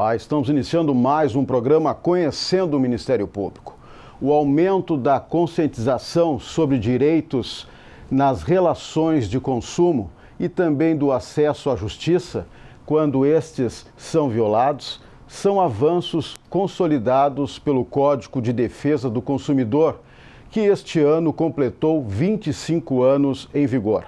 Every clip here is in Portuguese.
Olá, estamos iniciando mais um programa Conhecendo o Ministério Público. O aumento da conscientização sobre direitos nas relações de consumo e também do acesso à justiça, quando estes são violados, são avanços consolidados pelo Código de Defesa do Consumidor, que este ano completou 25 anos em vigor.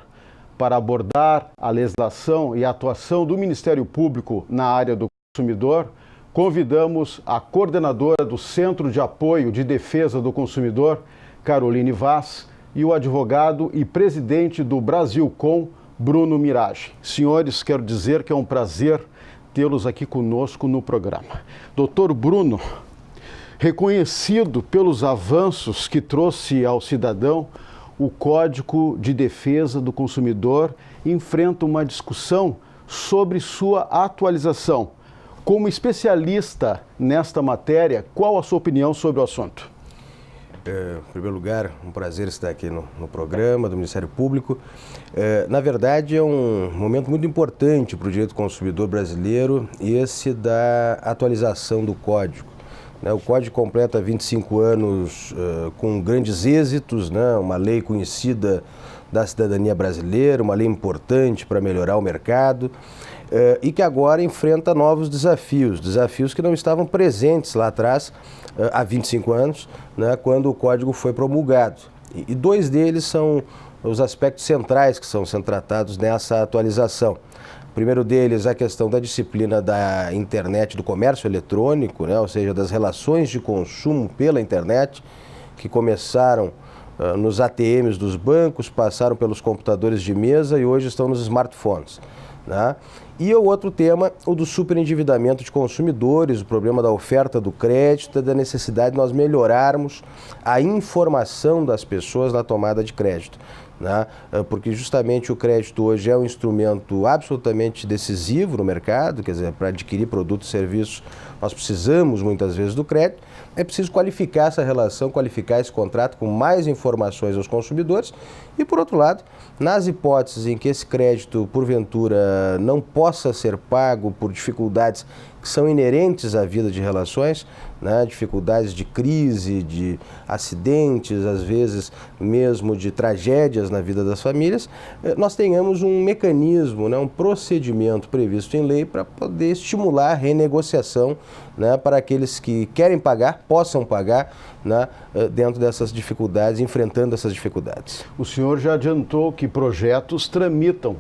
Para abordar a legislação e a atuação do Ministério Público na área do consumidor, convidamos a coordenadora do Centro de Apoio de Defesa do Consumidor, Caroline Vaz, e o advogado e presidente do Brasilcom, Bruno Mirage. Senhores, quero dizer que é um prazer tê-los aqui conosco no programa. Doutor Bruno, reconhecido pelos avanços que trouxe ao cidadão, o Código de Defesa do Consumidor enfrenta uma discussão sobre sua atualização. Como especialista nesta matéria, qual a sua opinião sobre o assunto? Em primeiro lugar, um prazer estar aqui no programa do Ministério Público. Na verdade, é um momento muito importante para o direito do consumidor brasileiro, esse da atualização do Código. O Código completa 25 anos com grandes êxitos, uma lei conhecida da cidadania brasileira, uma lei importante para melhorar o mercado e que agora enfrenta novos desafios que não estavam presentes lá atrás, há 25 anos, quando o Código foi promulgado. E dois deles são os aspectos centrais que são sendo tratados nessa atualização. O primeiro deles é a questão da disciplina da internet, do comércio eletrônico, ou seja, das relações de consumo pela internet, que começaram nos ATMs dos bancos, passaram pelos computadores de mesa e hoje estão nos smartphones. E o outro tema, o do superendividamento de consumidores, o problema da oferta do crédito e da necessidade de nós melhorarmos a informação das pessoas na tomada de crédito. Porque justamente o crédito hoje é um instrumento absolutamente decisivo no mercado, quer dizer, para adquirir produtos e serviços nós precisamos muitas vezes do crédito, é preciso qualificar essa relação, qualificar esse contrato com mais informações aos consumidores e, por outro lado, nas hipóteses em que esse crédito, porventura, não possa ser pago por dificuldades que são inerentes à vida de relações, dificuldades de crise, de acidentes, às vezes mesmo de tragédias na vida das famílias, nós tenhamos um mecanismo, um procedimento previsto em lei para poder estimular a renegociação para aqueles que querem pagar, possam pagar dentro dessas dificuldades, enfrentando essas dificuldades. O senhor já adiantou que projetos tramitam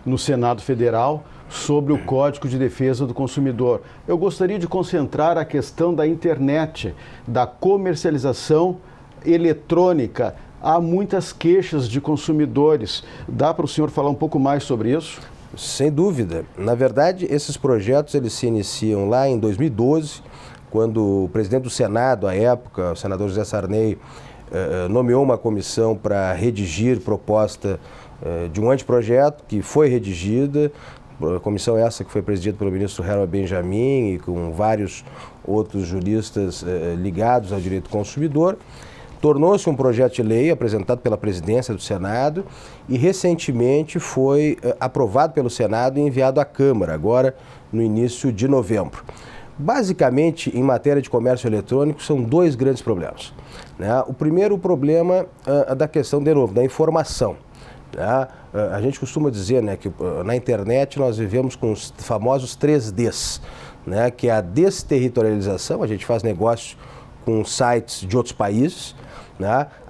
no Senado Federal sobre o Código de Defesa do Consumidor. Eu gostaria de concentrar a questão da internet, da comercialização eletrônica. Há muitas queixas de consumidores. Dá para o senhor falar um pouco mais sobre isso? Sem dúvida. Na verdade, esses projetos eles se iniciam lá em 2012, quando o presidente do Senado, à época, o senador José Sarney, nomeou uma comissão para redigir proposta de um anteprojeto que foi redigida. A comissão essa que foi presidida pelo ministro Harold Benjamin e com vários outros juristas ligados ao direito do consumidor. Tornou-se um projeto de lei apresentado pela presidência do Senado e recentemente foi aprovado pelo Senado e enviado à Câmara, agora no início de novembro. Basicamente, em matéria de comércio eletrônico, são dois grandes problemas. O primeiro problema é da questão, de novo, da informação. A gente costuma dizer que na internet nós vivemos com os famosos 3Ds, que é a desterritorialização, a gente faz negócio com sites de outros países,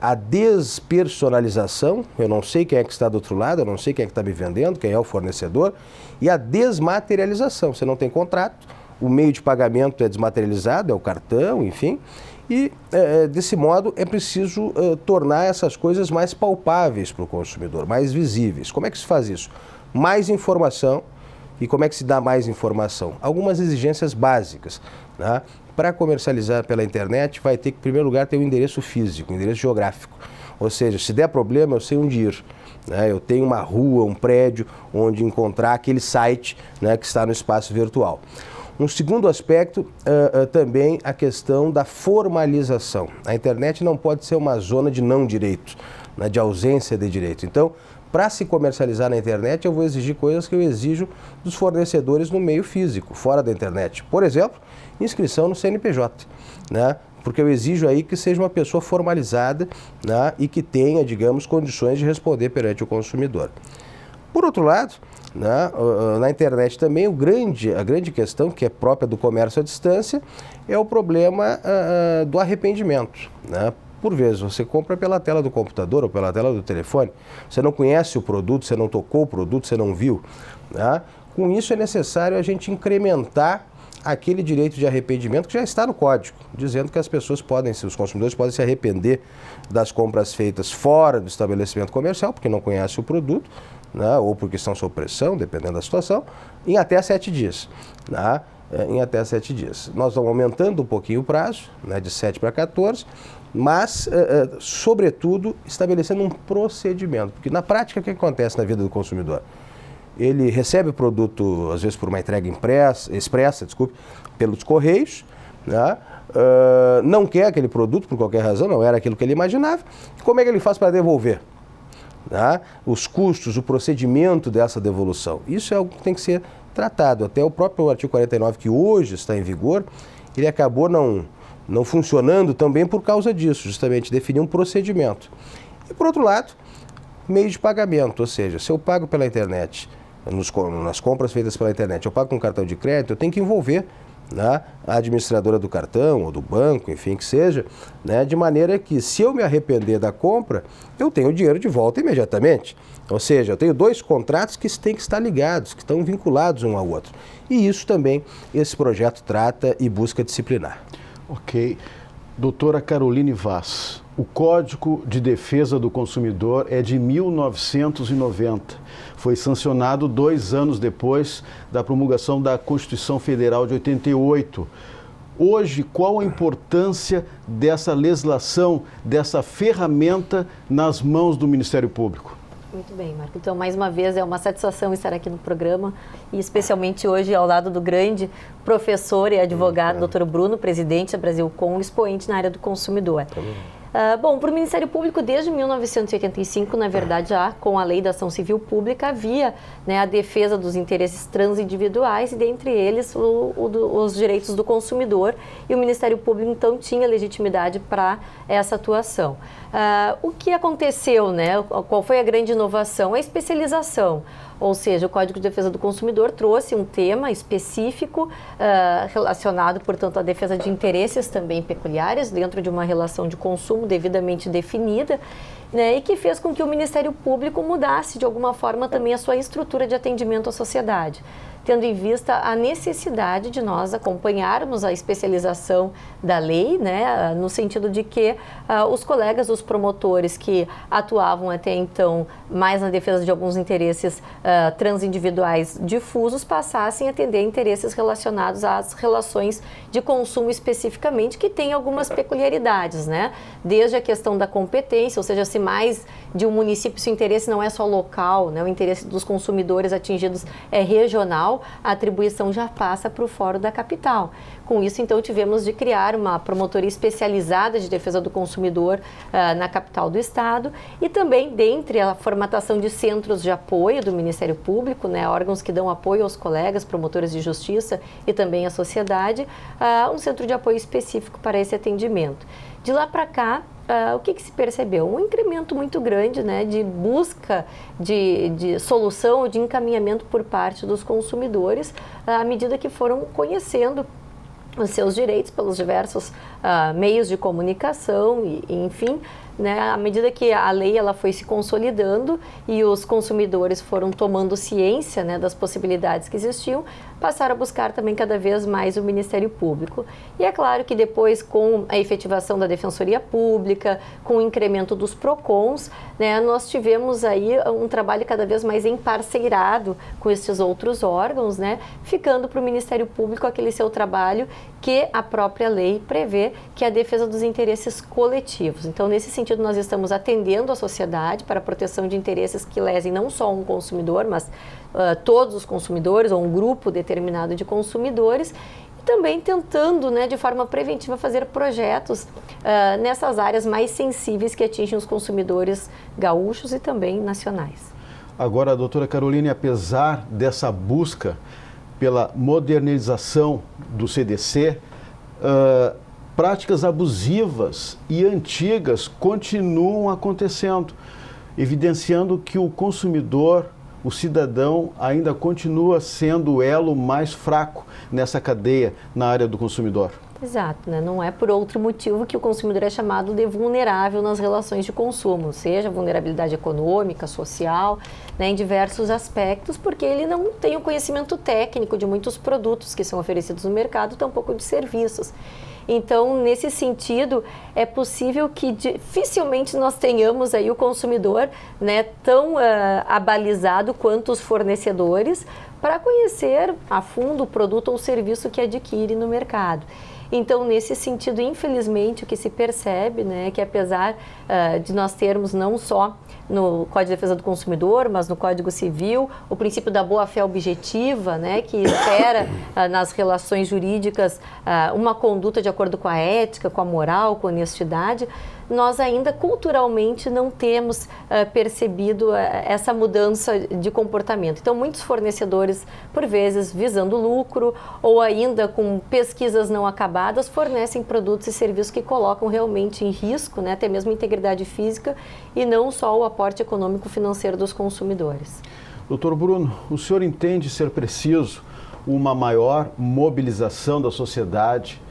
a despersonalização, eu não sei quem é que está do outro lado, eu não sei quem é que está me vendendo, quem é o fornecedor, e a desmaterialização, você não tem contrato, o meio de pagamento é desmaterializado, é o cartão, enfim. E, desse modo, é preciso tornar essas coisas mais palpáveis para o consumidor, mais visíveis. Como é que se faz isso? Mais informação. E como é que se dá mais informação? Algumas exigências básicas. Para comercializar pela internet, vai ter que, em primeiro lugar, ter um endereço físico, um endereço geográfico. Ou seja, se der problema, eu sei onde ir. Eu tenho uma rua, um prédio onde encontrar aquele site que está no espaço virtual. Um segundo aspecto, também a questão da formalização. A internet não pode ser uma zona de não direito, de ausência de direito. Então, para se comercializar na internet, eu vou exigir coisas que eu exijo dos fornecedores no meio físico, fora da internet. Por exemplo, inscrição no CNPJ, né? Porque eu exijo aí que seja uma pessoa formalizada, né? E que tenha, digamos, condições de responder perante o consumidor. Por outro lado, né, na internet também a grande questão, que é própria do comércio à distância, é o problema do arrependimento, né? Por vezes, você compra pela tela do computador ou pela tela do telefone, você não conhece o produto, você não tocou o produto, você não viu, né? Com isso é necessário a gente incrementar aquele direito de arrependimento que já está no código, dizendo que as pessoas os consumidores podem se arrepender das compras feitas fora do estabelecimento comercial, porque não conhece o produto, né, ou porque estão sob pressão, dependendo da situação, em até 7 dias. Né, em até 7 dias. Nós estamos aumentando um pouquinho o prazo, né, de 7 para 14, mas, sobretudo, estabelecendo um procedimento. Porque, na prática, o que acontece na vida do consumidor? Ele recebe o produto, às vezes, por uma entrega expressa, pelos correios, né? Não quer aquele produto por qualquer razão, não era aquilo que ele imaginava. Como é que ele faz para devolver? Né? Os custos, o procedimento dessa devolução. Isso é algo que tem que ser tratado. Até o próprio artigo 49, que hoje está em vigor, ele acabou não funcionando também por causa disso, justamente definir um procedimento. E, por outro lado, meio de pagamento, ou seja, se eu pago pela internet, nas compras feitas pela internet, eu pago com cartão de crédito, eu tenho que envolver, né, a administradora do cartão ou do banco, enfim, que seja, né, de maneira que, se eu me arrepender da compra, eu tenho o dinheiro de volta imediatamente. Ou seja, eu tenho 2 contratos que têm que estar ligados, que estão vinculados um ao outro. E isso também esse projeto trata e busca disciplinar. Ok. Doutora Caroline Vaz, o Código de Defesa do Consumidor é de 1990. Foi sancionado 2 anos depois da promulgação da Constituição Federal de 88. Hoje, qual a importância dessa legislação, dessa ferramenta nas mãos do Ministério Público? Muito bem, Marco. Então, mais uma vez, é uma satisfação estar aqui no programa e especialmente hoje ao lado do grande professor e advogado, Dr. Bruno, presidente da Brasilcom, expoente na área do consumidor. Bom, para o Ministério Público, desde 1985, na verdade, já com a Lei da Ação Civil Pública, havia, né, a defesa dos interesses transindividuais e, dentre eles, os direitos do consumidor. E o Ministério Público, então, tinha legitimidade para essa atuação. O que aconteceu, né? Qual foi a grande inovação? A especialização. Ou seja, o Código de Defesa do Consumidor trouxe um tema específico relacionado, portanto, à defesa de interesses também peculiares dentro de uma relação de consumo devidamente definida, né, e que fez com que o Ministério Público mudasse, de alguma forma, também a sua estrutura de atendimento à sociedade, tendo em vista a necessidade de nós acompanharmos a especialização da lei, né, no sentido de que os colegas, os promotores que atuavam até então mais na defesa de alguns interesses transindividuais difusos passassem a atender interesses relacionados às relações de consumo especificamente, que tem algumas peculiaridades, né? Desde a questão da competência, ou seja, se mais de um município, se o interesse não é só local, né, o interesse dos consumidores atingidos é regional, a atribuição já passa para o Fórum da Capital. Com isso, então, tivemos de criar uma promotoria especializada de defesa do consumidor na capital do estado e também, dentre a formatação de centros de apoio do Ministério Público, né, órgãos que dão apoio aos colegas, promotores de justiça e também à sociedade, um centro de apoio específico para esse atendimento. De lá para cá, o que se percebeu? Um incremento muito grande, né, de busca de solução ou de encaminhamento por parte dos consumidores à medida que foram conhecendo os seus direitos pelos diversos meios de comunicação e enfim, né, à medida que a lei ela foi se consolidando e os consumidores foram tomando ciência, né, das possibilidades que existiam, passaram a buscar também cada vez mais o Ministério Público. E é claro que depois, com a efetivação da Defensoria Pública, com o incremento dos PROCONs, né, nós tivemos aí um trabalho cada vez mais emparceirado com esses outros órgãos, né, ficando para o Ministério Público aquele seu trabalho que a própria lei prevê, que é a defesa dos interesses coletivos. Então, nesse sentido, nós estamos atendendo a sociedade para a proteção de interesses que lesem não só um consumidor, mas todos os consumidores ou um grupo determinado de consumidores, e também tentando, né, de forma preventiva, fazer projetos nessas áreas mais sensíveis que atingem os consumidores gaúchos e também nacionais. Agora, doutora Caroline, apesar dessa busca pela modernização do CDC, práticas abusivas e antigas continuam acontecendo, evidenciando que o consumidor, o cidadão, ainda continua sendo o elo mais fraco nessa cadeia na área do consumidor. Exato, né? Não é por outro motivo que o consumidor é chamado de vulnerável nas relações de consumo, seja vulnerabilidade econômica, social, né, em diversos aspectos, porque ele não tem o conhecimento técnico de muitos produtos que são oferecidos no mercado, tampouco de serviços. Então, nesse sentido, é possível que dificilmente nós tenhamos aí o consumidor, né, tão abalizado quanto os fornecedores para conhecer a fundo o produto ou serviço que adquire no mercado. Então, nesse sentido, infelizmente, o que se percebe, né, é que apesar de nós termos não só no Código de Defesa do Consumidor, mas no Código Civil, o princípio da boa-fé objetiva, né, que espera nas relações jurídicas uma conduta de acordo com a ética, com a moral, com a honestidade, nós ainda culturalmente não temos percebido essa mudança de comportamento. Então, muitos fornecedores, por vezes, visando lucro ou ainda com pesquisas não acabadas, fornecem produtos e serviços que colocam realmente em risco, né, até mesmo a integridade física e não só o aporte econômico financeiro dos consumidores. Doutor Bruno, o senhor entende ser preciso uma maior mobilização da sociedade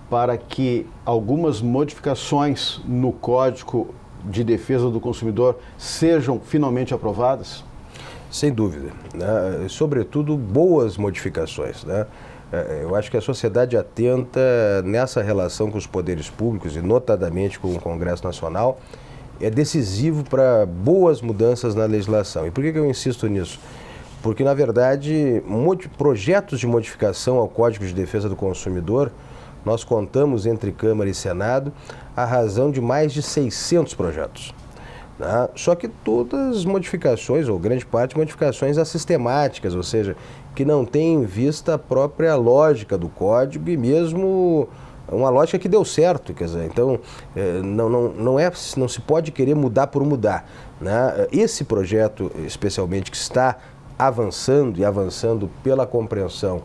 para que algumas modificações no Código de Defesa do Consumidor sejam finalmente aprovadas? Sem dúvida, né? Sobretudo boas modificações, né? Eu acho que a sociedade atenta nessa relação com os poderes públicos e notadamente com o Congresso Nacional é decisivo para boas mudanças na legislação. E por que eu insisto nisso? Porque, na verdade, projetos de modificação ao Código de Defesa do Consumidor, nós contamos entre Câmara e Senado a razão de mais de 600 projetos. Né? Só que todas modificações, ou grande parte, modificações assistemáticas, ou seja, que não têm em vista a própria lógica do Código e mesmo uma lógica que deu certo. Quer dizer, então, não se pode querer mudar por mudar. Né? Esse projeto, especialmente, que está avançando e avançando pela compreensão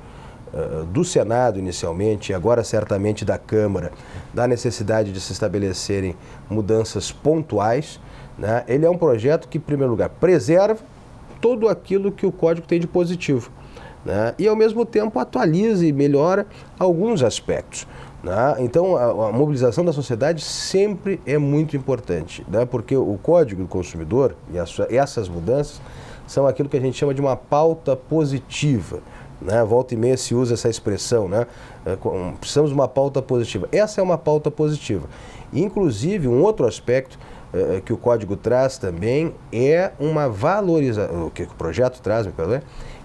do Senado inicialmente e agora certamente da Câmara, da necessidade de se estabelecerem mudanças pontuais, né? Ele é um projeto que, em primeiro lugar, preserva tudo aquilo que o Código tem de positivo, né? E, ao mesmo tempo, atualiza e melhora alguns aspectos. Né? Então, a mobilização da sociedade sempre é muito importante, né? Porque o Código do Consumidor e essas mudanças são aquilo que a gente chama de uma pauta positiva. Né? Volta e meia se usa essa expressão, né? Precisamos de uma pauta positiva. Essa é uma pauta positiva. Inclusive, um outro aspecto que o Código traz também é uma valorização, o que o projeto traz,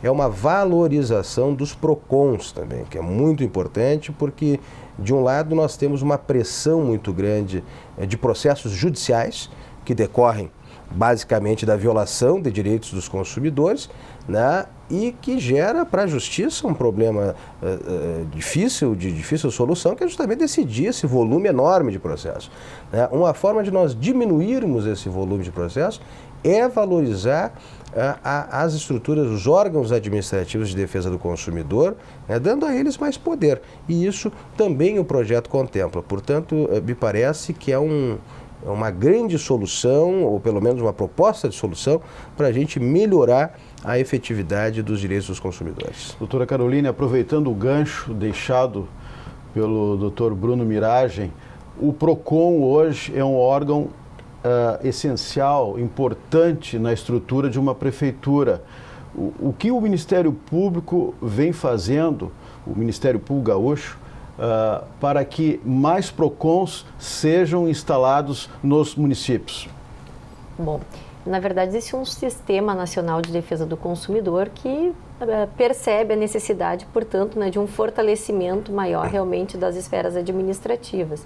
é uma valorização dos PROCONs também, que é muito importante porque, de um lado, nós temos uma pressão muito grande de processos judiciais que decorrem basicamente da violação de direitos dos consumidores, né? E que gera para a justiça um problema de difícil solução, que é justamente decidir esse volume enorme de processos. Né? Uma forma de nós diminuirmos esse volume de processos é valorizar as estruturas, os órgãos administrativos de defesa do consumidor, né, dando a eles mais poder. E isso também o projeto contempla. Portanto, me parece que é uma grande solução, ou pelo menos uma proposta de solução, para a gente melhorar a efetividade dos direitos dos consumidores. Doutora Caroline, aproveitando o gancho deixado pelo doutor Bruno Miragem, o PROCON hoje é um órgão essencial, importante na estrutura de uma prefeitura. O que o Ministério Público vem fazendo, o Ministério Público Gaúcho, para que mais PROCONs sejam instalados nos municípios? Bom, na verdade, existe um Sistema Nacional de Defesa do Consumidor que percebe a necessidade, portanto, né, de um fortalecimento maior realmente das esferas administrativas.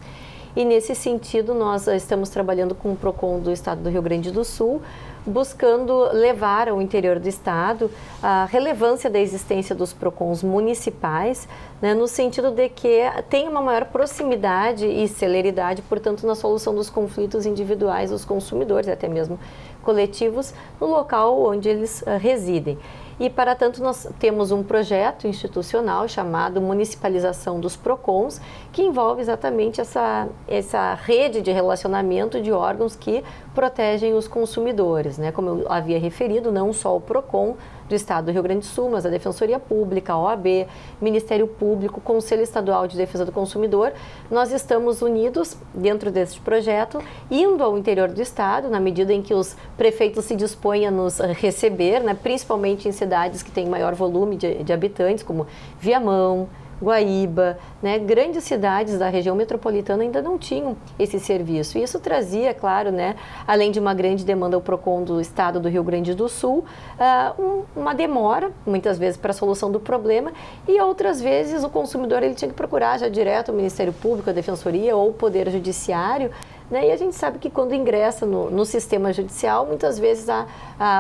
e nesse sentido nós estamos trabalhando com o PROCON do Estado do Rio Grande do Sul, buscando levar ao interior do Estado a relevância da existência dos PROCONs municipais, né, no sentido de que tem uma maior proximidade e celeridade, portanto, na solução dos conflitos individuais dos consumidores, até mesmo coletivos, no local onde eles residem. E, para tanto, nós temos um projeto institucional chamado Municipalização dos PROCONs, que envolve exatamente essa rede de relacionamento de órgãos que protegem os consumidores, né? Como eu havia referido, não só o PROCON do Estado do Rio Grande do Sul, mas a Defensoria Pública, a OAB, Ministério Público, Conselho Estadual de Defesa do Consumidor. Nós estamos unidos dentro deste projeto, indo ao interior do Estado, na medida em que os prefeitos se dispõem a nos receber, né, principalmente em cidades que têm maior volume de habitantes, como Viamão, Guaíba, né, grandes cidades da região metropolitana ainda não tinham esse serviço. E isso trazia, claro, né, além de uma grande demanda ao PROCON do Estado do Rio Grande do Sul, uma demora, muitas vezes, para a solução do problema, e outras vezes o consumidor ele tinha que procurar já direto o Ministério Público, a Defensoria ou o Poder Judiciário, né, e a gente sabe que quando ingressa no sistema judicial, muitas vezes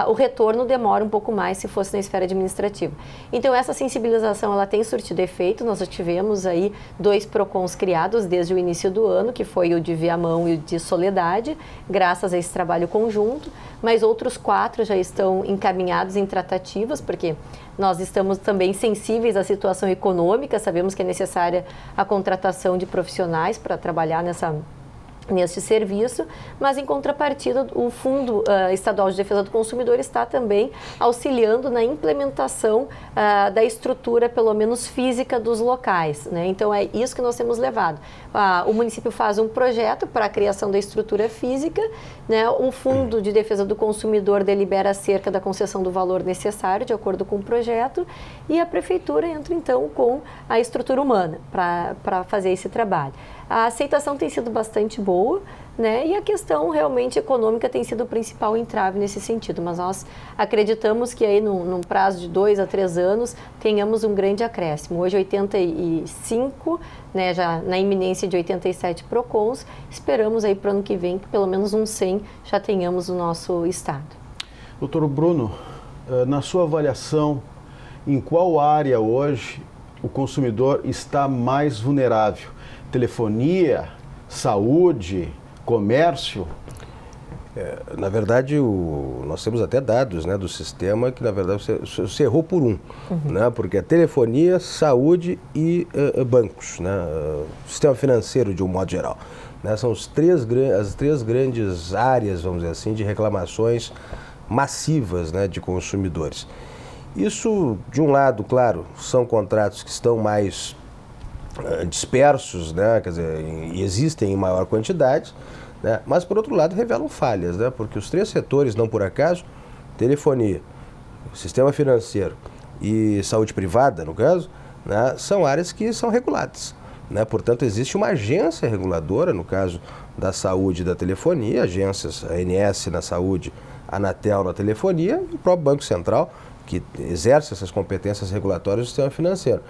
o retorno demora um pouco mais se fosse na esfera administrativa. Então, essa sensibilização ela tem surtido efeito. Nós já tivemos aí 2 PROCONs criados desde o início do ano, que foi o de Viamão e o de Soledade, graças a esse trabalho conjunto, mas outros 4 já estão encaminhados em tratativas, porque nós estamos também sensíveis à situação econômica, sabemos que é necessária a contratação de profissionais para trabalhar neste serviço, mas em contrapartida o Fundo Estadual de Defesa do Consumidor está também auxiliando na implementação da estrutura, pelo menos física, dos locais, né? Então é isso que nós temos levado. O município faz um projeto para a criação da estrutura física, né? O Fundo de Defesa do Consumidor delibera acerca da concessão do valor necessário, de acordo com o projeto, e a Prefeitura entra então com a estrutura humana para fazer esse trabalho. A aceitação tem sido bastante boa, né? E a questão realmente econômica tem sido o principal entrave nesse sentido, mas nós acreditamos que aí num prazo de 2 a 3 anos tenhamos um grande acréscimo. Hoje 85, né, já na iminência de 87 PROCONs, esperamos aí para o ano que vem que pelo menos uns 100 já tenhamos no nosso estado. Doutor Bruno, na sua avaliação, em qual área hoje o consumidor está mais vulnerável? Telefonia, saúde, comércio? Na verdade, nós temos até dados, né, do sistema que, na verdade, você errou por um, né, porque é telefonia, saúde e bancos, né, sistema financeiro de um modo geral. Né, são as três grandes áreas, vamos dizer assim, de reclamações massivas, né, de consumidores. Isso, de um lado, claro, são contratos que estão mais dispersos, né, quer dizer, e existem em maior quantidade, né, mas por outro lado revelam falhas, né, porque os 3 setores, não por acaso, telefonia, sistema financeiro e saúde privada, no caso, né, são áreas que são reguladas, né, portanto existe uma agência reguladora, no caso da saúde e da telefonia, agências, a ANS na saúde, a Anatel na telefonia e o próprio Banco Central, que exerce essas competências regulatórias do sistema financeiro.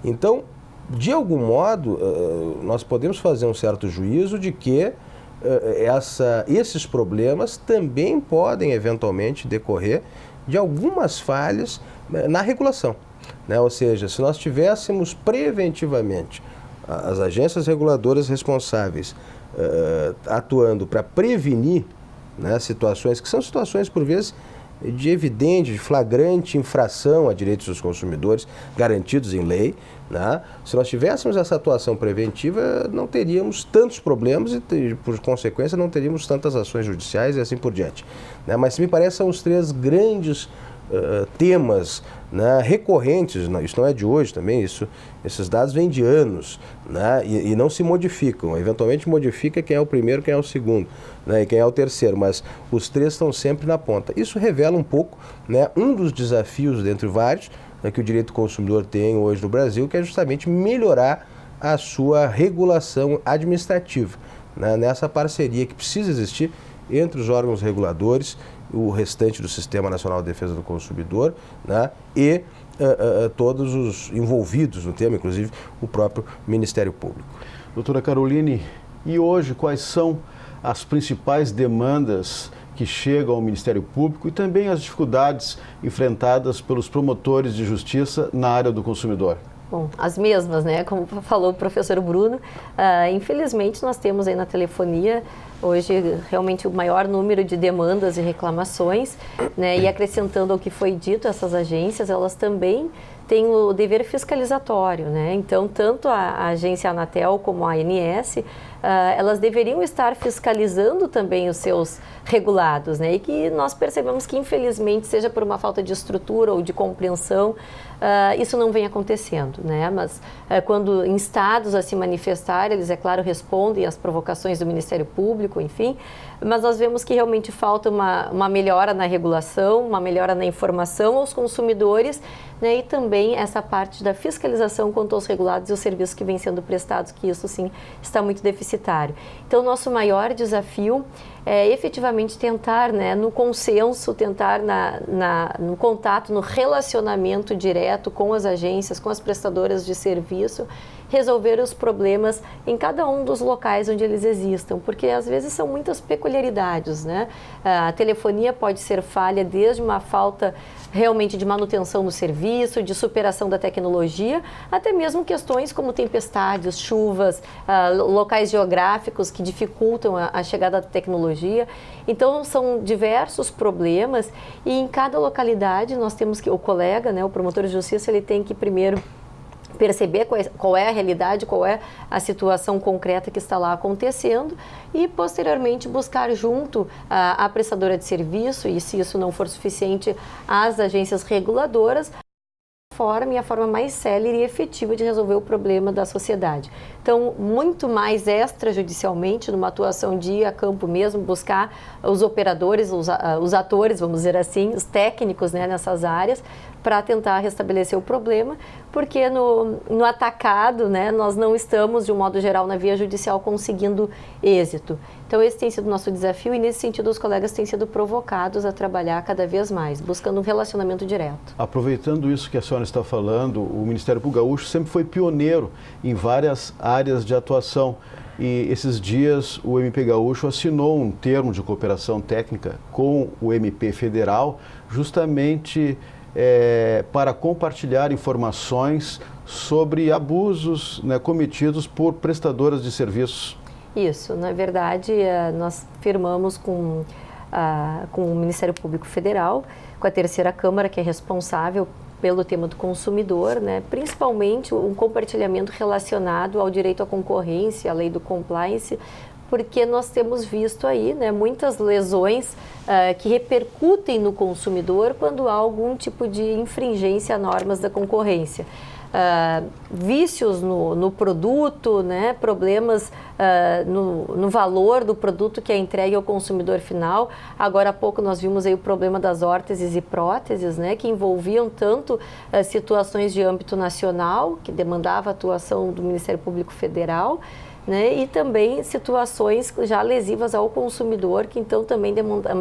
Então, de algum modo, nós podemos fazer um certo juízo de que esses problemas também podem eventualmente decorrer de algumas falhas na regulação, né? Ou seja, se nós tivéssemos preventivamente as agências reguladoras responsáveis atuando para prevenir, né, situações que são situações, por vezes, de evidente, de flagrante infração a direitos dos consumidores garantidos em lei, né? Se nós tivéssemos essa atuação preventiva, não teríamos tantos problemas e, por consequência, não teríamos tantas ações judiciais e assim por diante, né? Mas me parece são os 3 grandes temas, né, recorrentes. Isso não é de hoje também, esses dados vêm de anos, né, e não se modificam. Eventualmente modifica quem é o primeiro, quem é o segundo, né, e quem é o terceiro, mas os 3 estão sempre na ponta. Isso revela um pouco, né, um dos desafios, dentre vários, né, que o direito do consumidor tem hoje no Brasil, que é justamente melhorar a sua regulação administrativa, né, nessa parceria que precisa existir entre os órgãos reguladores, o restante do Sistema Nacional de Defesa do Consumidor, né, e todos os envolvidos no tema, inclusive o próprio Ministério Público. Doutora Caroline, E hoje, quais são as principais demandas que chegam ao Ministério Público e também as dificuldades enfrentadas pelos promotores de justiça na área do consumidor? Bom, as mesmas, né? Como falou o professor Bruno, infelizmente nós temos aí na telefonia hoje realmente o maior número de demandas e reclamações, né? E acrescentando ao que foi dito, essas agências, elas também têm o dever fiscalizatório, né? Então, tanto a agência Anatel como a ANS, elas deveriam estar fiscalizando também os seus regulados, né? E que nós percebemos que, infelizmente, seja por uma falta de estrutura ou de compreensão, isso não vem acontecendo, né? Mas quando instados a se manifestar, eles, é claro, respondem às provocações do Ministério Público, enfim, mas nós vemos que realmente falta uma melhora na regulação, uma melhora na informação aos consumidores, né? E também essa parte da fiscalização quanto aos regulados e os serviços que vêm sendo prestados, que isso sim está muito deficitário. Então, nosso maior desafio é efetivamente tentar, né, no consenso, tentar no contato, no relacionamento direto com as agências, com as prestadoras de serviço, resolver os problemas em cada um dos locais onde eles existam, porque às vezes são muitas peculiaridades, né? A telefonia pode ser falha desde uma falta realmente de manutenção no serviço, de superação da tecnologia, até mesmo questões como tempestades, chuvas, locais geográficos que dificultam a chegada da tecnologia. Então, são diversos problemas e em cada localidade nós temos que, o colega, né, o promotor de justiça, ele tem que primeiro perceber qual é a realidade, qual é a situação concreta que está lá acontecendo e, posteriormente, buscar junto à prestadora de serviço e, se isso não for suficiente, às agências reguladoras, a forma mais célere e efetiva de resolver o problema da sociedade. Então, muito mais extrajudicialmente, numa atuação de ir a campo mesmo, buscar os operadores, os atores, vamos dizer assim, os técnicos, né, nessas áreas, para tentar restabelecer o problema, porque no atacado, né, nós não estamos, de um modo geral, na via judicial conseguindo êxito. Então, esse tem sido o nosso desafio e, nesse sentido, os colegas têm sido provocados a trabalhar cada vez mais, buscando um relacionamento direto. Aproveitando isso que a senhora está falando, o Ministério Público Gaúcho sempre foi pioneiro em várias áreas de atuação. E esses dias o MP Gaúcho assinou um termo de cooperação técnica com o MP Federal, justamente para compartilhar informações sobre abusos, né, cometidos por prestadoras de serviços. Isso, na verdade, nós firmamos com o Ministério Público Federal, com a Terceira Câmara, que é responsável pelo tema do consumidor, né, principalmente um compartilhamento relacionado ao direito à concorrência, à lei do compliance, porque nós temos visto aí, né, muitas lesões que repercutem no consumidor quando há algum tipo de infringência a normas da concorrência. Vícios no produto, né, problemas no valor do produto que é entregue ao consumidor final. Agora há pouco nós vimos aí o problema das órteses e próteses, né, que envolviam tanto situações de âmbito nacional, que demandava a atuação do Ministério Público Federal, né, e também situações já lesivas ao consumidor, que então também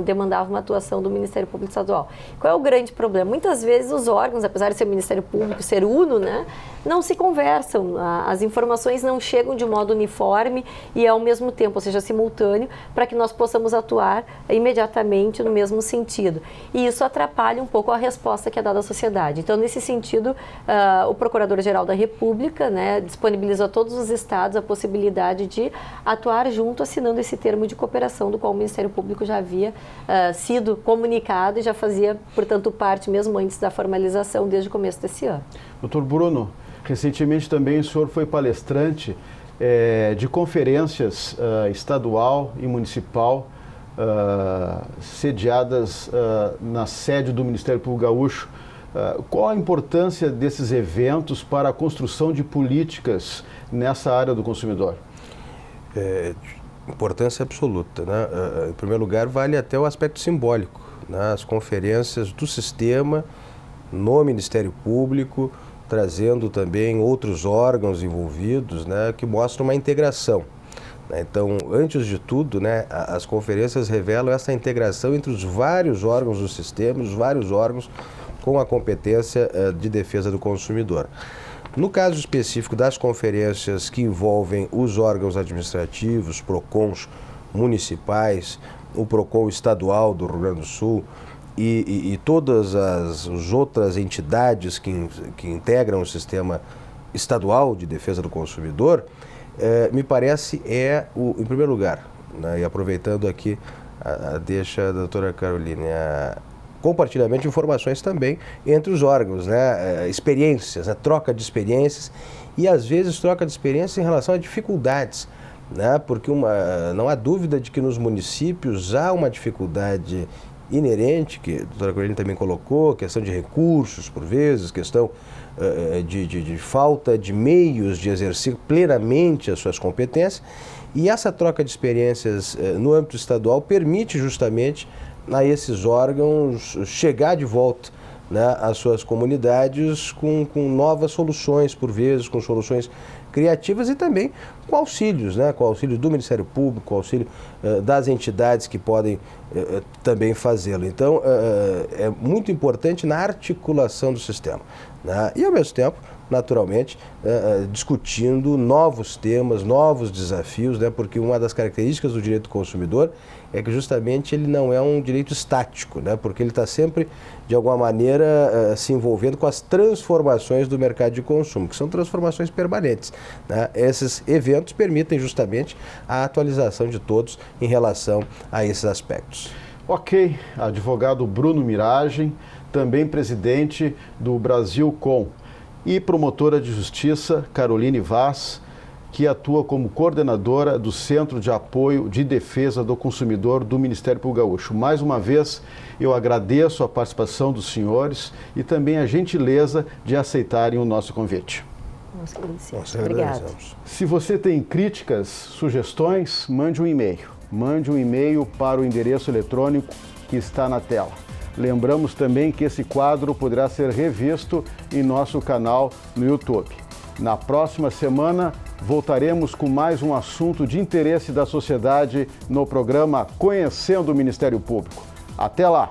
demandavam uma atuação do Ministério Público Estadual. Qual é o grande problema? Muitas vezes os órgãos, apesar de ser Ministério Público, ser uno, né, não se conversam, as informações não chegam de modo uniforme e ao mesmo tempo, ou seja, simultâneo, para que nós possamos atuar imediatamente no mesmo sentido. E isso atrapalha um pouco a resposta que é dada à sociedade. Então, nesse sentido, o Procurador-Geral da República, né, disponibilizou a todos os estados a possibilidade de atuar junto, assinando esse termo de cooperação, do qual o Ministério Público já havia sido comunicado e já fazia, portanto, parte mesmo antes da formalização, desde o começo desse ano. Doutor Bruno, recentemente também o senhor foi palestrante de conferências estadual e municipal sediadas na sede do Ministério Público Gaúcho. Qual a importância desses eventos para a construção de políticas nessa área do consumidor? Importância absoluta, né? Em primeiro lugar, vale até o aspecto simbólico, né? As conferências do sistema no Ministério Público, trazendo também outros órgãos envolvidos, né, que mostram uma integração. Então, antes de tudo, né, as conferências revelam essa integração entre os vários órgãos do sistema, os vários órgãos com a competência de defesa do consumidor. No caso específico das conferências que envolvem os órgãos administrativos, PROCONs municipais, o PROCON estadual do Rio Grande do Sul e todas as outras entidades que integram o sistema estadual de defesa do consumidor, me parece em primeiro lugar, né, e aproveitando aqui a deixa da doutora Caroline, compartilhamento de informações também entre os órgãos, né, experiências, né, troca de experiências e às vezes troca de experiências em relação a dificuldades, né, porque não há dúvida de que nos municípios há uma dificuldade inerente, que a doutora Caroline também colocou, questão de recursos por vezes, questão de falta de meios de exercer plenamente as suas competências, e essa troca de experiências no âmbito estadual permite justamente a esses órgãos chegar de volta, né, às suas comunidades com novas soluções, por vezes, com soluções criativas e também com auxílios, né, com auxílio do Ministério Público, com auxílio das entidades que podem também fazê-lo. Então, é muito importante na articulação do sistema, né, e, ao mesmo tempo, naturalmente, discutindo novos temas, novos desafios, né, porque uma das características do direito do consumidor é que justamente ele não é um direito estático, né, porque ele está sempre, de alguma maneira, se envolvendo com as transformações do mercado de consumo, que são transformações permanentes, né. Esses eventos permitem justamente a atualização de todos em relação a esses aspectos. Ok, advogado Bruno Miragem, também presidente do Brasilcom, e promotora de justiça Caroline Vaz, que atua como coordenadora do Centro de Apoio de Defesa do Consumidor do Ministério Público Gaúcho. Mais uma vez, eu agradeço a participação dos senhores e também a gentileza de aceitarem o nosso convite. Nós obrigada. Se você tem críticas, sugestões, mande um e-mail. Mande um e-mail para o endereço eletrônico que está na tela. Lembramos também que esse quadro poderá ser revisto em nosso canal no YouTube. Na próxima semana, voltaremos com mais um assunto de interesse da sociedade no programa Conhecendo o Ministério Público. Até lá!